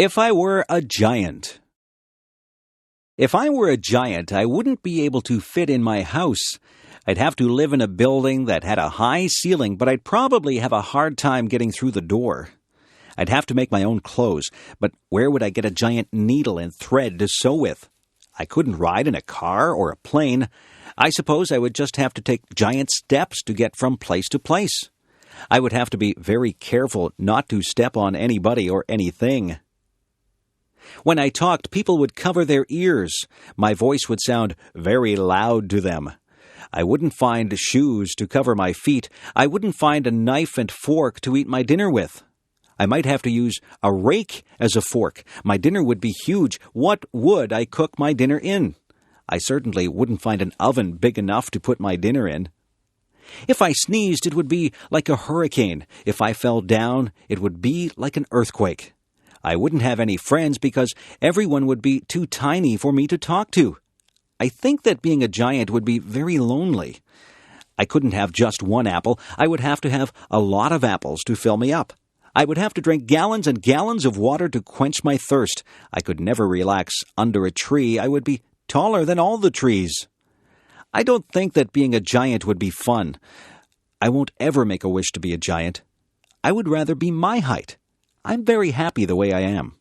If I were a giant. If I were a giant, I wouldn't be able to fit in my house. I'd have to live in a building that had a high ceiling, but I'd probably have a hard time getting through the door. I'd have to make my own clothes, but where would I get a giant needle and thread to sew with? I couldn't ride in a car or a plane. I suppose I would just have to take giant steps to get from place to place. I would have to be very careful not to step on anybody or anything. When I talked, people would cover their ears. My voice would sound very loud to them. I wouldn't find shoes to cover my feet. I wouldn't find a knife and fork to eat my dinner with. I might have to use a rake as a fork. My dinner would be huge. What would I cook my dinner in? I certainly wouldn't find an oven big enough to put my dinner in. If I sneezed, it would be like a hurricane. If I fell down, it would be like an earthquake. I wouldn't have any friends because everyone would be too tiny for me to talk to. I think that being a giant would be very lonely. I couldn't have just one apple. I would have to have a lot of apples to fill me up. I would have to drink gallons and gallons of water to quench my thirst. I could never relax under a tree. I would be taller than all the trees. I don't think that being a giant would be fun. I won't ever make a wish to be a giant. I would rather be my height. I'm very happy the way I am.